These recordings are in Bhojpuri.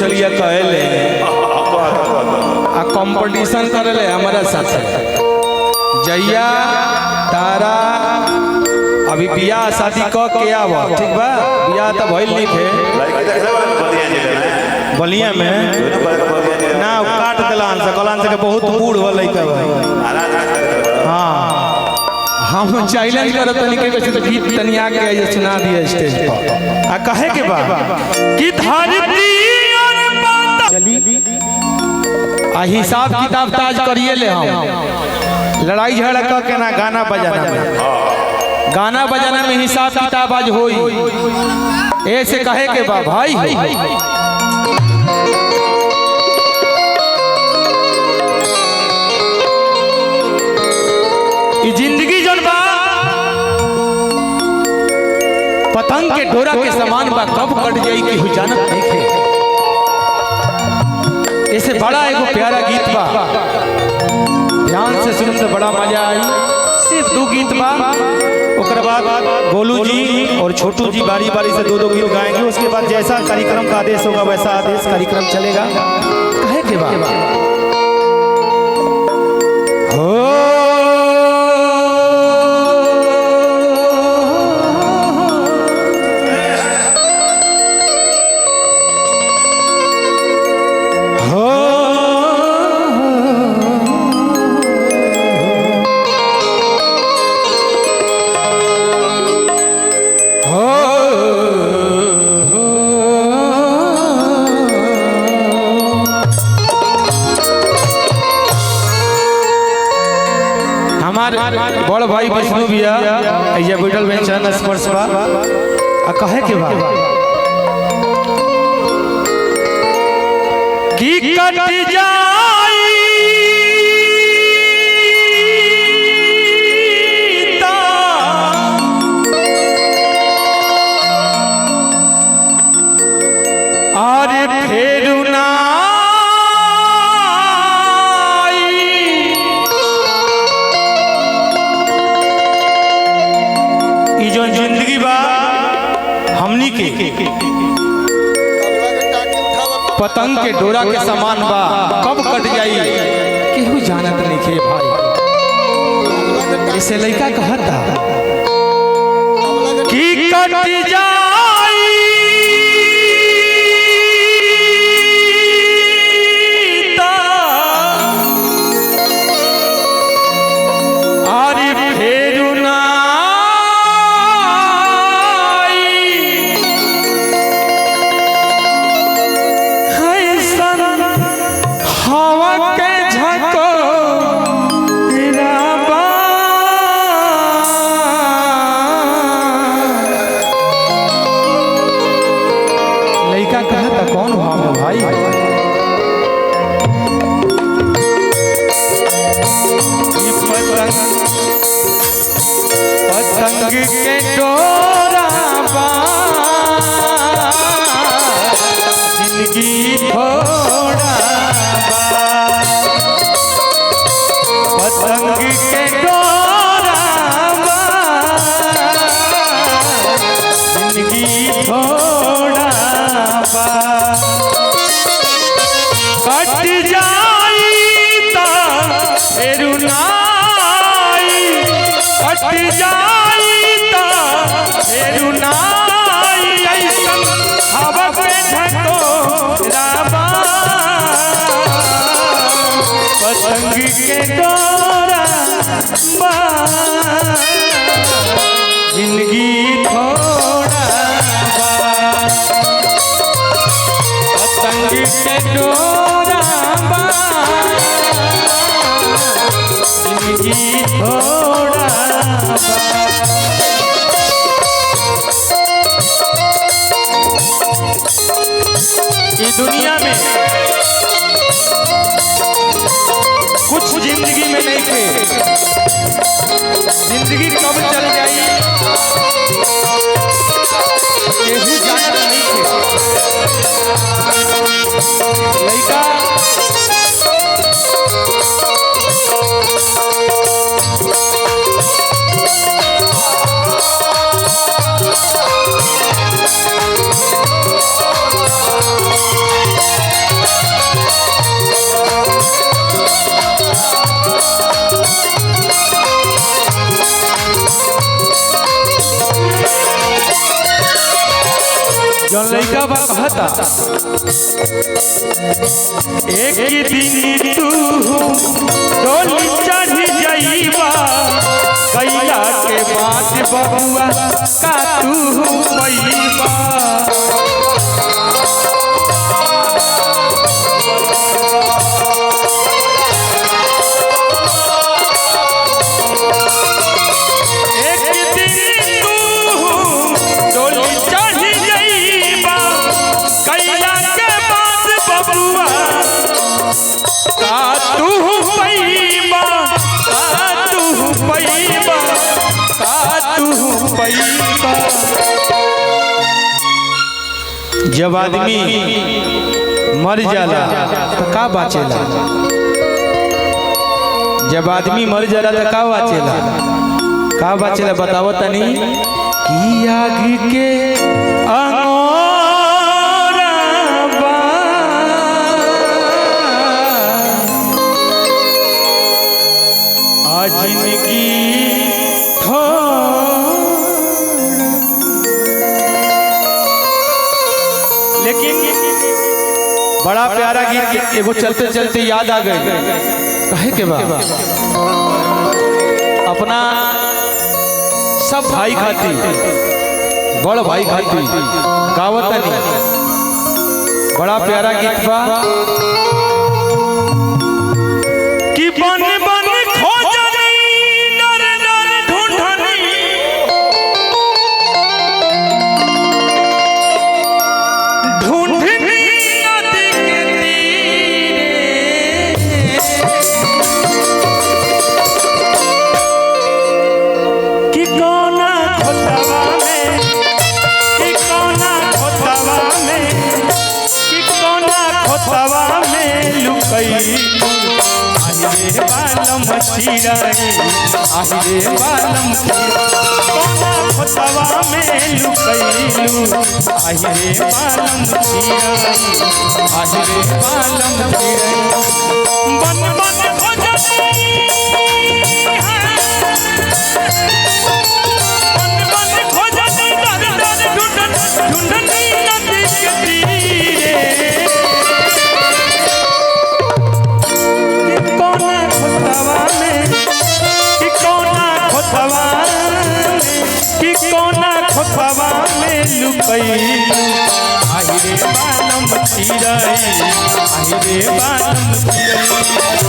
चलिए कहले आ कंपटीशन करे हमारा साथ जैया तारा अभी बियाह शादी क के आव ठीक बा बियाह तो भइल नहीं थे बलिया में ना काट दिलान से कलान से बहुत बूढ़ हो लइका हाँ हम चैलेंज करत तनी के गीत तनी आके ये सुना दिए स्टेज पर आ कहे के बा कि धरती और चली आ हिसाब किताब ताज करिए ले हम लड़ाई झगड़ा क के ना गाना बजाना में हिसाब किताब आज होई ऐसे कहे के बा भाई जिंदगी जन बा पतंग के डोरा के समान बा कब कट जाई कि हुजानत नहीं खे ऐसे बड़ा एगो प्यारा गीत बा ध्यान से सुनने से बड़ा मजा आई सिर्फ 2 गीत बा ओकर बाद गोलू जी और छोटू जी बारी बारी से 2 गीत गाएंगे उसके बाद जैसा कार्यक्रम का आदेश होगा वैसा आदेश कार्यक्रम चलेगा कहे के बा बड़ भाई विष्णु भैया ऐजा बैठल बेंचन स्पर्श बा आ कहे के बा की कट जाई ता अरे फेरू ना जिंदगी बा हमनी के पतंग के डोरा के समान बा कब कट जाई केहू जानत नहीं खे भाई इसे लड़का कहता कि कट जाई ता अरे फेरू ना कौन भाव है भाई पतंग के डोरा जिंदगी थोड़ा पतंग के डोरा जिंदगी थोड़ा कट जाई ता फेरू नाई कट जाई ता फेरू नाई ऐसन हवा के झकोरा बा पतंग के डोरा बा जिंदगी थोड़ा बा पतंग के डोरा बा जिंदगी थोड़ा बा इस दुनिया में कुछ जिंदगी में नहीं थे जिंदगी कब चल जाई केहू जानत नहीं थे लड़का जौन लइका बा कहता एक दिन तू डोली चढ़ी जाइबा गैया के बात बबुआ का तू पैबा जब आदमी मर जाला तो का बाचेला जब आदमी मर जाला तो का बाचेला बताओ तनी कि आग के अंगोरा आज जिंदगी लेकिन बड़ा प्यारा गीत एगो चलते चलते याद आ गए कहे के बाद अपना सब भाई खाती बड़ भाई खाती गावत नहीं बड़ा प्यारा गीत बा कि बन बन खोजनी नर नर ढूंढनी बालम चिराई आहिरे बालम कोना खोतवा में लुकैलू आहिरे बालम चिराई आहिरे बालम चिराई बन बन खोजनी बन बन खोजनी दर दर ढूंढनी नदी के तीरे खोतवा में लुकैलू आहिरे बालम चिराई आहिरे बालम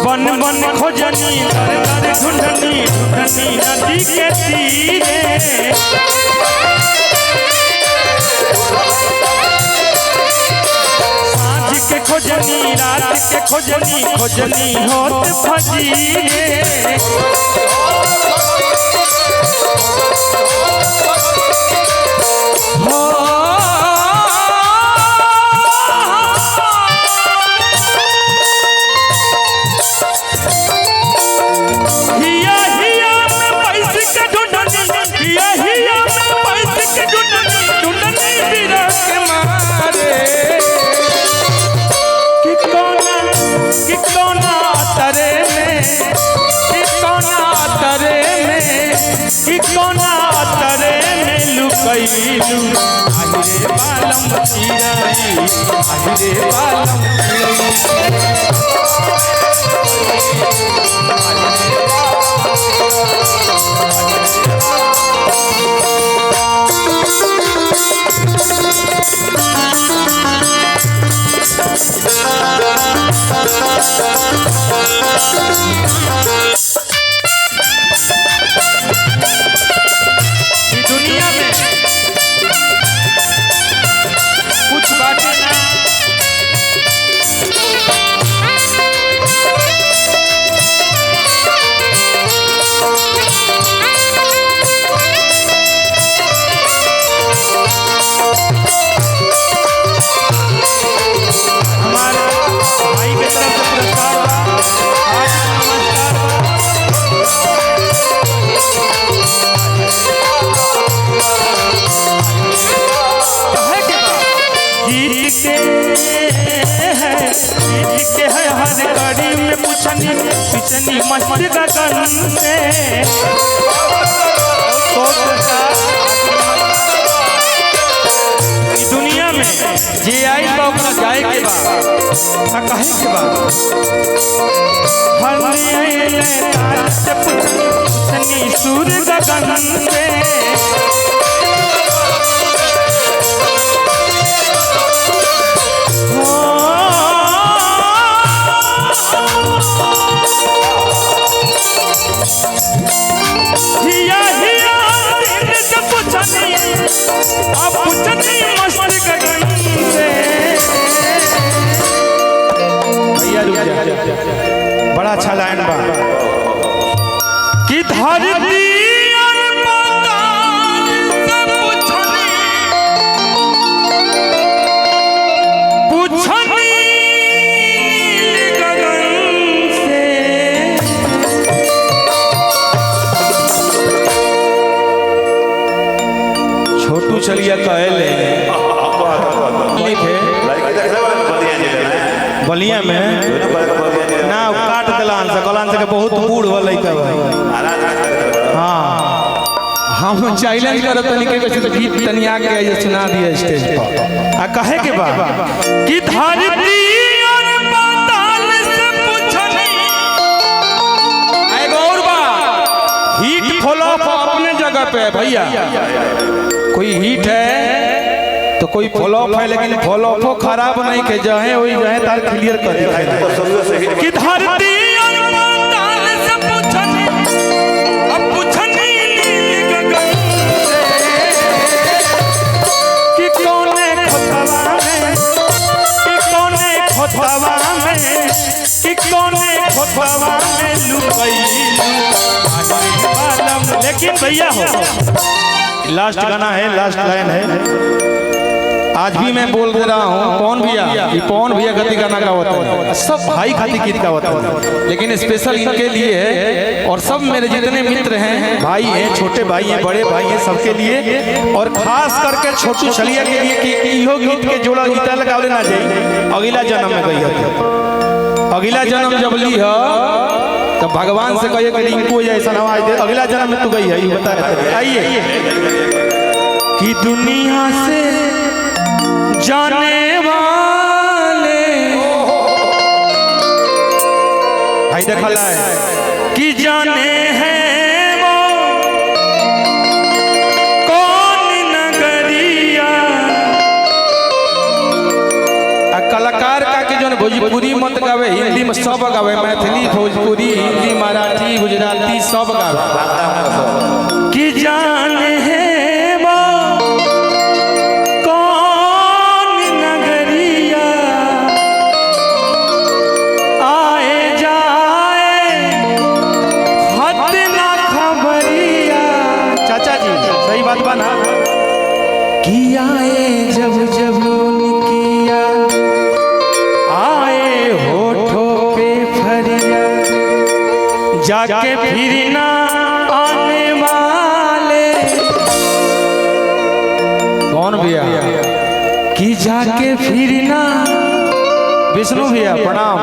बन बन खोजनी दर दर ढूंढनी ढूंढनी नदी के तीरे सांझ के खोजनी रात के खोजनी खोजनी होत फजीरे लुकैलू आहिरे बालम चिराई आहिरे बालम मस्त गगन से दुनिया में जे आई बा ओकरा जाए के बा आ कहे के बा हरिये तार से पुछनी सूर गगन से हिया हिया दिन से पुछनी अब पुछनी मस्त गगन से भैया रुक जा बड़ा अच्छा लाइन बा कि धरती चलिए कहले बलिया में ना काट दिलान से कलान से बहुत बूढ़ वाले हाँ हम चैलेंज करत तनी के कुछ गीत तनिया के ये सुना दिया स्टेज पर आ कहे के बा कि धरती और पाताल से पूछनी एगो और बा हीट फॉलोअप अपने जगह पे भैया कोई हीट है तो कोई फॉलोअप है लेकिन फॉलोअप खराब नहीं के जहे वही जहे तार क्लियर कर दे कि धरती और पाताल से पूछनी अब पूछनी नील गगन से कि कौने खोतवा में कि कौने खोतवा में कि कौने खोतवा में लुकई लेकिन भैया हो लास्ट गाना है लास्ट लाइन है आज भी मैं बोल दे रहा हूँ कौन भैया ये कौन भैया गति गाना का होता है सब भाई खाती गीत का होता है लेकिन स्पेशल इनके लिए है और सब मेरे जितने मित्र हैं भाई हैं छोटे भाई हैं बड़े भाई हैं सबके लिए और खास करके छोटू छलिया के लिए कि इहो गीत के जोड़ा गीता लगा लेना चाहिए अगला जन्म में गई अगला जन्म जब ली है तो भगवान से कहिए कि इनको ऐसा नवाज दे अगला जन्म में तू गई है ये बता रहे आइए कि दुनिया से जाने वाले भाई देखा है कि जाने हैं वो कौन नगरिया कलाकार का के जो भोजपुरी मत गावे हिंदी में सब गावे मैथिली भोजपुरी हिंदी मराठी गुजराती सब गावे कि जाने हैं वो कौन नगरिया आए जाए हद ना खबरिया चाचा जी सही बात बना कि आए जब जब निकिया जाके फिर ना आने वाले कौन भैया कि जाके फिर ना विष्णु भैया प्रणाम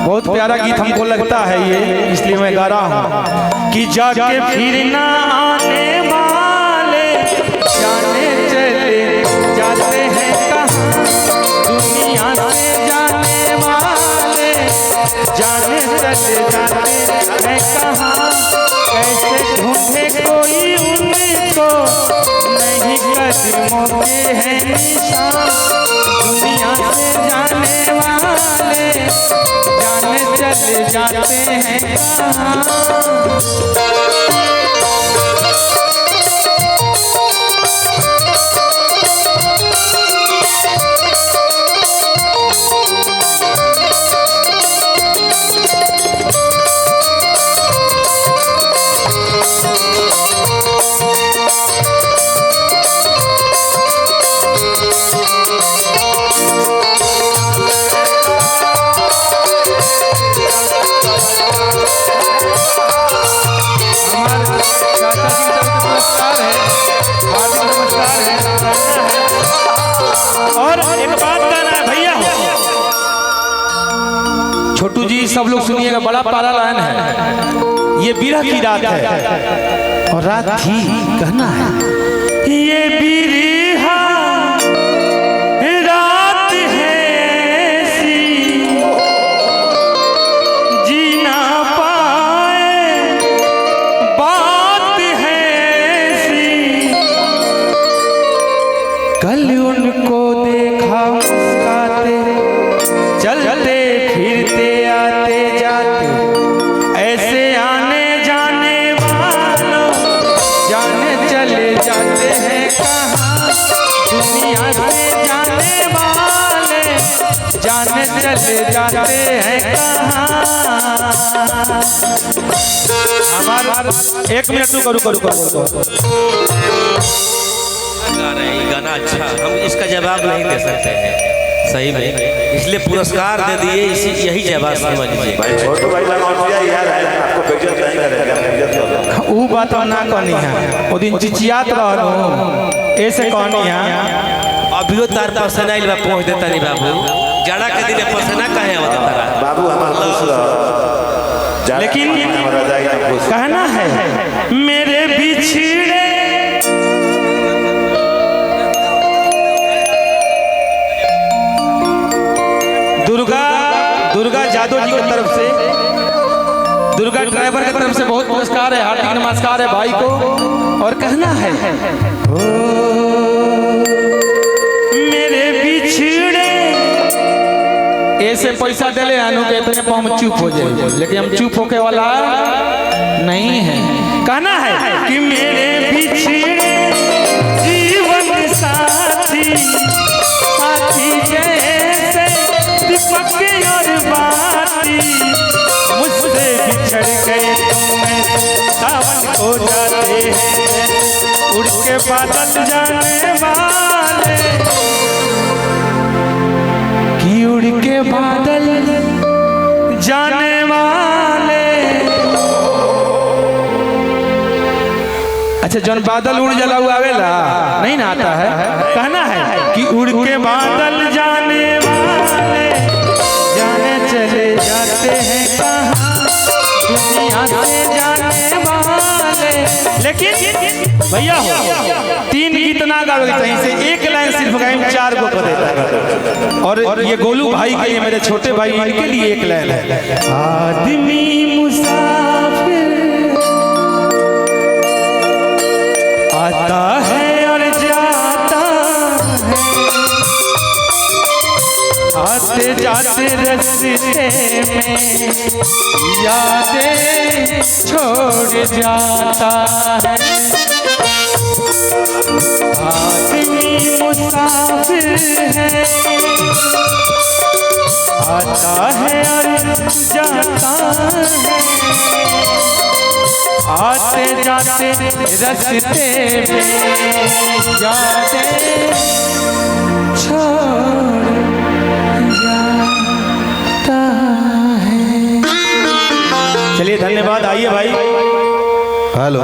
बहुत प्यारा गीत हमको लगता है ये इसलिए मैं गा रहा हूँ कि जाके फिर ना आने वाले जाने चले जाते हैं कहाँ दुनिया से जाने वाले जाने चले जाते हैं कहाँ कैसे ढूंढे कोई उनको नहीं कदमों के हैं निशान दुनिया से जाने वाले जाने चले जाते हैं कहाँ सब लोग सुनिएगा, बड़ा प्यारा लाइन है। ये बिरह की रात है और रात थी, कहना है ये बिरहा रात है ऐसी जीना पाए, बात है ऐसी कल उनको देखा मुस्काते, चलते फिरते आते जाते, ऐसे आने जाने वालों जाने चले जाते हैं कहाँ, दुनिया से जाने वाले जाने चले जाते हैं कहाँ। हमारा 1 मिनट रुको। गाना अच्छा, हम इसका जवाब नहीं दे सकते हैं सही में, इसलिए पुरस्कार दे दिए, इसी यही जवाब समझ लीजिए। छोटू भाई यार आपको बेइज्जत नहीं करेगा, वो बात ना कहनी है, वो दिन चिचियात रहलो ऐसे कहनी है। अभियो तार पसना इलवा पहुंच देता नहीं बाबू, जाड़ा के दिन पसना काहे होता तारा बाबू हमारा खुश रहो, लेकिन कहना है मेरे बिछड़े दुर्गा जादव जी की तरफ से, दुर्गा ड्राइवर की तरफ से बहुत पुरस्कार है, हार्दिक नमस्कार है भाई को। और कहना है ओ मेरे बिछड़े, ऐसे पैसा दे ले आनू के इतने पर हम चुप हो जाए, लेकिन हम चुप होके वाला नहीं है। कहना है कि मेरे बिछड़े जीवन साथी, साथी जैसे दीपक और बाती, मुझसे बिछड़ गए तुम सावन को जाते हैं, उड़ के बादल जाने वाले, कि उड़ के बादल जाने वाले। अच्छा, जौन बादल उड़ जला हुआ आवेला नहीं ना आता है। कहना है कि उड़ के बादल जाने वाले जाने चले जाते हैं कहाँ, दुनिया से जाने वाले। लेकिन भैया हो 3 गीत ना गावे चाहिए, से 1 लाइन सिर्फ गाएं, 4 को कर देता। और ये गोलू भाई के लिए, मेरे छोटे भाई, इनके लिए 1 लाइन है। आदमी मुसाफिर आता है और जाता है, आते जाते रस्ते में यादें छोड़ जाता है। आदमी मुसाफिर है, आता है और जाता है, आते जाते रस्ते में यादें छोड़ जाता है। चलिए धन्यवाद, आइए भाई। हेलो।